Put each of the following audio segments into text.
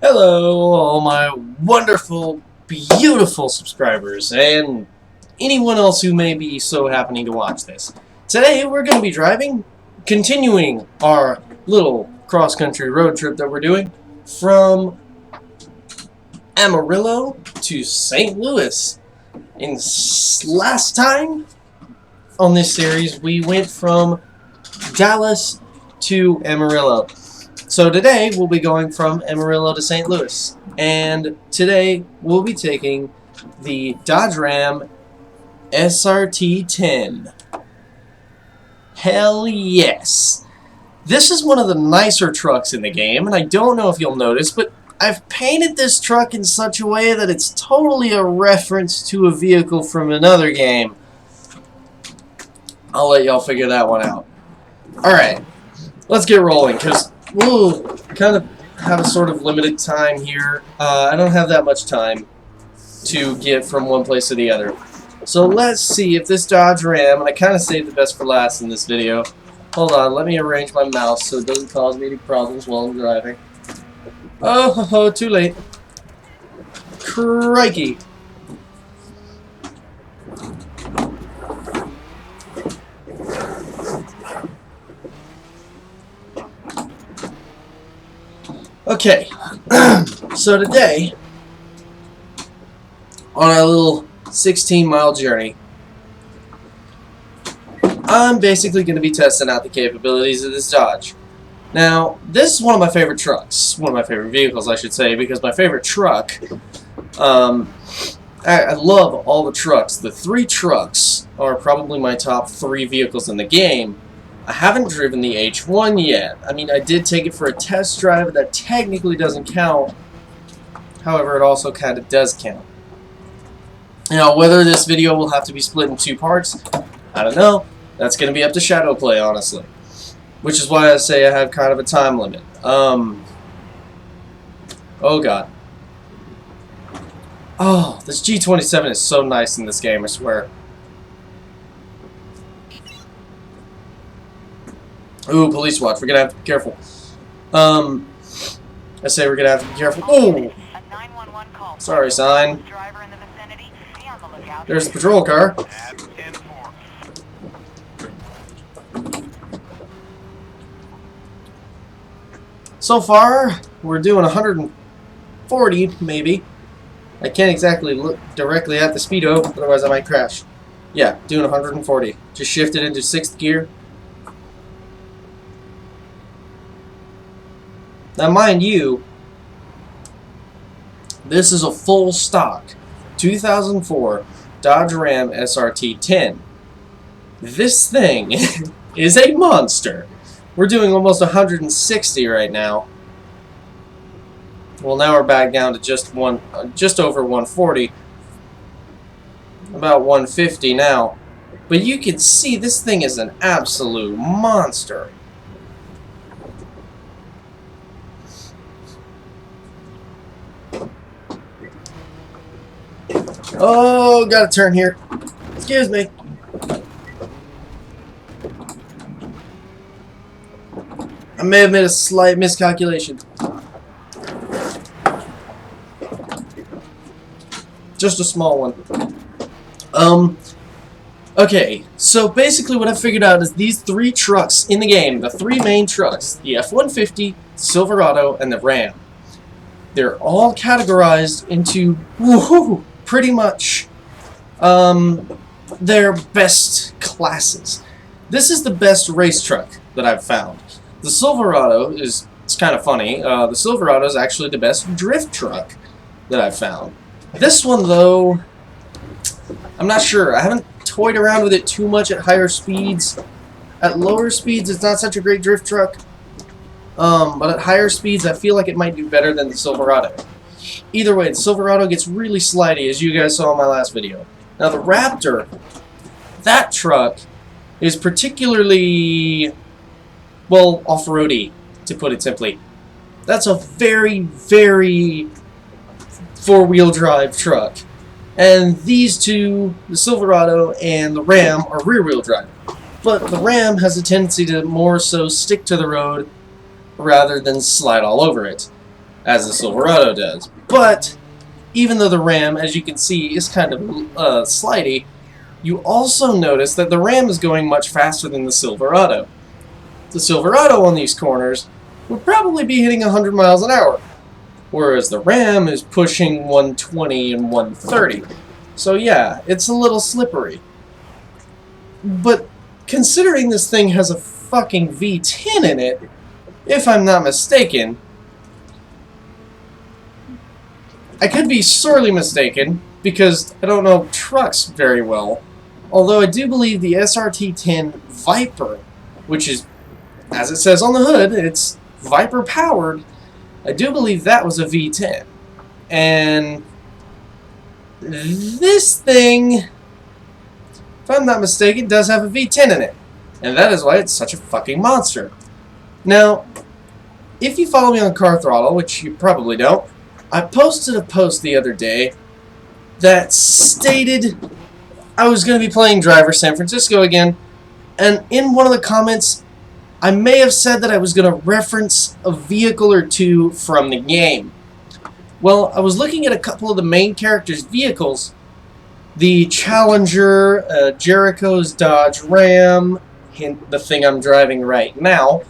Hello, all my wonderful, beautiful subscribers, and anyone else who may be so happening to watch this. Today, we're going to be continuing our little cross-country road trip that we're doing from Amarillo to St. Louis. And last time on this series, we went from Dallas to Amarillo. So today, we'll be going from Amarillo to St. Louis. And today, we'll be taking the Dodge RAM SRT-10. Hell yes! This is one of the nicer trucks in the game, and I don't know if you'll notice, but I've painted this truck in such a way that it's totally a reference to a vehicle from another game. I'll let y'all figure that one out. Alright, let's get rolling, because we'll kind of have a sort of limited time here. I don't have that much time to get from one place to the other. So let's see if this Dodge Ram, and I kind of saved the best for last in this video. Hold on, let me arrange my mouse so it doesn't cause me any problems while I'm driving. Oh, too late. Crikey. Okay, so today, on our little 16-mile journey, I'm basically going to be testing out the capabilities of this Dodge. Now, this is one of my favorite trucks, one of my favorite vehicles, I should say, because my favorite truck, I love all the trucks. The three trucks are probably my top three vehicles in the game. I haven't driven the H1 yet. I mean, I did take it for a test drive. That technically doesn't count. However, it also kind of does count. Now, whether this video will have to be split in two parts, I don't know. That's going to be up to Shadow Play, honestly. Which is why I say I have kind of a time limit. Oh, God. Oh, this G27 is so nice in this game, I swear. Ooh, police watch. We're gonna have to be careful. I say we're gonna have to be careful. Oh! Sorry, sign. There's the patrol car. So far, we're doing 140, maybe. I can't exactly look directly at the speedo, otherwise I might crash. Yeah, doing 140. Just shifted into 6th gear. Now, mind you, this is a Fullstock 2004 Dodge RAM SRT-10. This thing is a monster. We're doing almost 160 right now. Well, now we're back down to just over 140. About 150 now. But you can see this thing is an absolute monster. Oh, gotta turn here. Excuse me. I may have made a slight miscalculation. Just a small one. Okay, so basically what I figured out is these three trucks in the game, the three main trucks, the F-150, Silverado, and the Ram, they're all categorized into pretty much their best classes. This is the best race truck that I've found. The Silverado it's kind of funny. The Silverado is actually the best drift truck that I've found. This one, though, I'm not sure. I haven't toyed around with it too much at higher speeds. At lower speeds, it's not such a great drift truck. But at higher speeds, I feel like it might do better than the Silverado. Either way, the Silverado gets really slidey, as you guys saw in my last video. Now, the Raptor, that truck is particularly, well, off-roady, to put it simply. That's a very, very four-wheel drive truck. And these two, the Silverado and the Ram, are rear-wheel drive. But the Ram has a tendency to more so stick to the road rather than slide all over it, as the Silverado does. But even though the Ram, as you can see, is kind of slidey, you also notice that the Ram is going much faster than the Silverado. The Silverado on these corners would probably be hitting 100 miles an hour, whereas the Ram is pushing 120 and 130. So yeah, it's a little slippery. But considering this thing has a fucking V10 in it, if I'm not mistaken, I could be sorely mistaken, because I don't know trucks very well, although I do believe the SRT-10 Viper, which is, as it says on the hood, it's Viper powered, I do believe that was a V10. And this thing, if I'm not mistaken, does have a V10 in it. And that is why it's such a fucking monster. Now, if you follow me on Car Throttle, which you probably don't, I posted a post the other day that stated I was going to be playing Driver San Francisco again, and in one of the comments, I may have said that I was going to reference a vehicle or two from the game. Well, I was looking at a couple of the main characters' vehicles. The Challenger, Jericho's Dodge RAM, hint the thing I'm driving right now.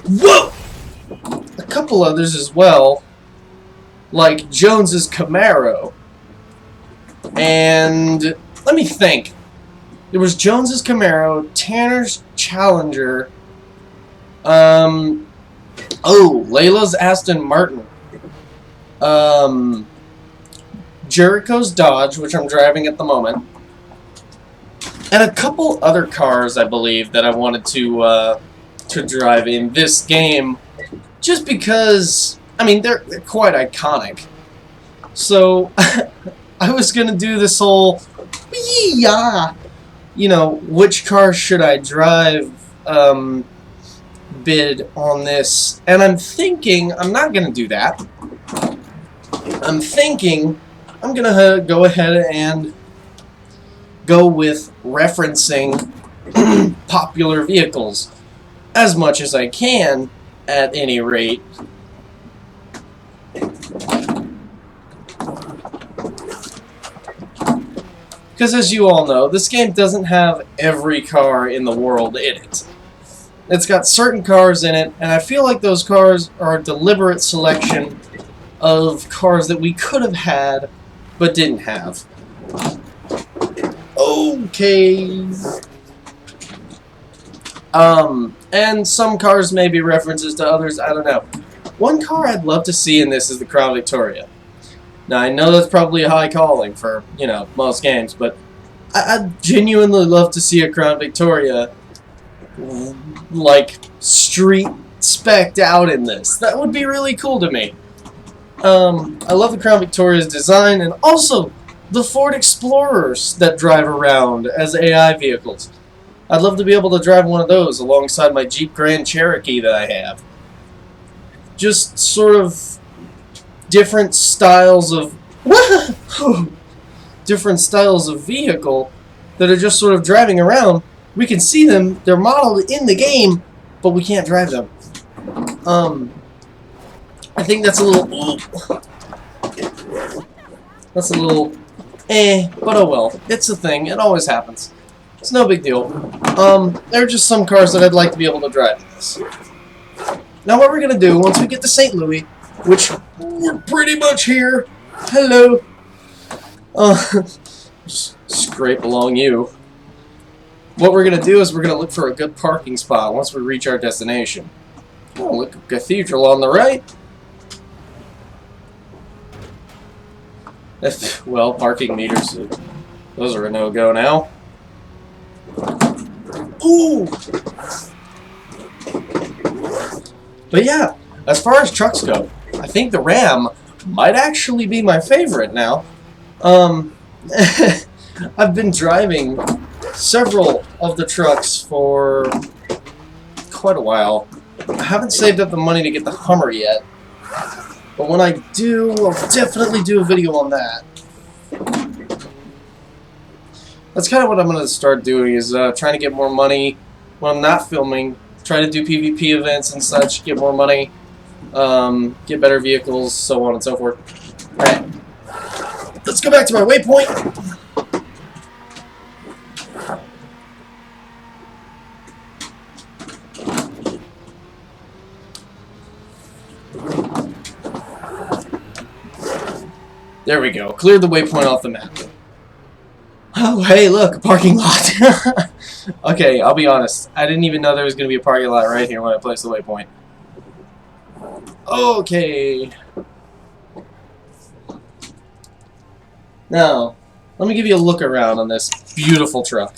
Whoa! A couple others as well, like Jones's Camaro. And let me think. There was Jones's Camaro, Tanner's Challenger, Layla's Aston Martin, Jericho's Dodge, which I'm driving at the moment, and a couple other cars, I believe, that I wanted to drive in this game, just because, I mean, they're quite iconic. So, I was gonna do this whole, yeah, you know, which car should I drive, bid on this, and I'm thinking I'm not gonna do that. I'm thinking I'm gonna go ahead and go with referencing popular vehicles as much as I can, at any rate. Because as you all know, this game doesn't have every car in the world in it. It's got certain cars in it, and I feel like those cars are a deliberate selection of cars that we could have had, but didn't have. Okay. And some cars may be references to others, I don't know. One car I'd love to see in this is the Crown Victoria. Now, I know that's probably a high calling for, you know, most games, but I'd genuinely love to see a Crown Victoria, like, street spec'd out in this. That would be really cool to me. I love the Crown Victoria's design, and also the Ford Explorers that drive around as AI vehicles. I'd love to be able to drive one of those alongside my Jeep Grand Cherokee that I have. Just sort of different styles of vehicle that are just sort of driving around. We can see them, they're modeled in the game, but we can't drive them. I think that's a little but oh well. It's a thing, it always happens. It's no big deal. There are just some cars that I'd like to be able to drive in this. Now what we're gonna do, once we get to St. Louis, which we're pretty much here. Hello. Scrape along you. What we're gonna do is we're gonna look for a good parking spot once we reach our destination. Oh, look, a cathedral on the right. Well, parking meters, those are a no-go now. Ooh! But yeah, as far as trucks go, I think the Ram might actually be my favorite now. I've been driving several of the trucks for quite a while. I haven't saved up the money to get the Hummer yet, but when I do, I'll definitely do a video on that. That's kind of what I'm going to start doing, is trying to get more money when I'm not filming, try to do PvP events and such, get more money, get better vehicles, so on and so forth. Alright, let's go back to my waypoint. There we go. Cleared the waypoint off the map. Oh, hey, look, a parking lot. Okay, I'll be honest. I didn't even know there was going to be a parking lot right here when I placed the waypoint. Okay. Now, let me give you a look around on this beautiful truck.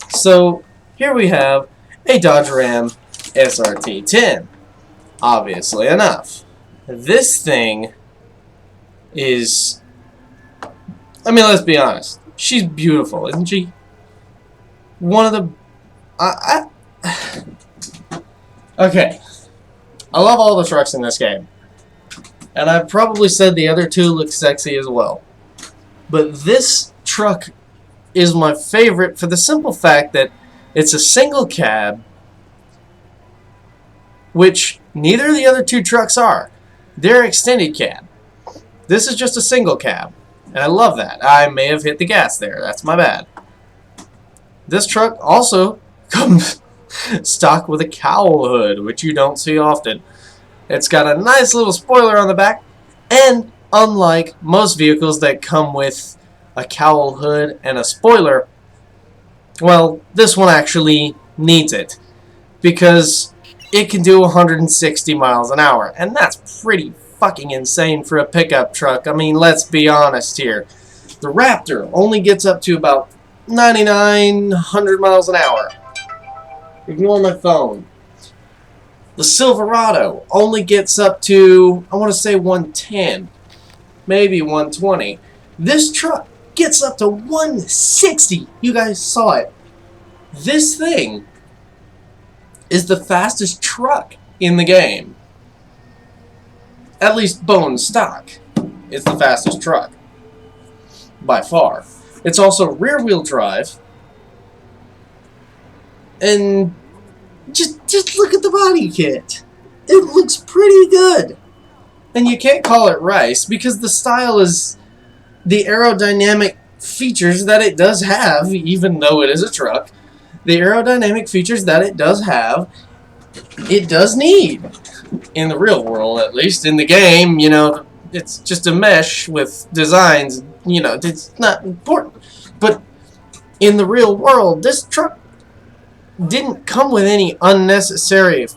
So, here we have a Dodge RAM SRT-10. Obviously enough. This thing is... I mean, let's be honest. She's beautiful, isn't she? One of the... Okay. I love all the trucks in this game. And I've probably said the other two look sexy as well. But this truck is my favorite for the simple fact that it's a single cab, which neither of the other two trucks are. They're extended cab. This is just a single cab. And I love that. I may have hit the gas there. That's my bad. This truck also comes stock with a cowl hood, which you don't see often. It's got a nice little spoiler on the back, and unlike most vehicles that come with a cowl hood and a spoiler, well, this one actually needs it because it can do 160 miles an hour, and that's pretty fucking insane for a pickup truck. I mean, let's be honest here. The Raptor only gets up to about 99, 100 miles an hour. Ignore my phone. The Silverado only gets up to, I want to say 110, maybe 120. This truck gets up to 160. You guys saw it. This thing is the fastest truck in the game. At least bone stock is the fastest truck. By far. It's also rear-wheel drive. And just look at the body kit. It looks pretty good. And you can't call it rice because the style is the aerodynamic features that it does have, even though it is a truck. The aerodynamic features that it does have, it does need. In the real world, at least. In the game, you know, it's just a mesh with designs, you know, it's not important. But in the real world, this truck didn't come with any unnecessary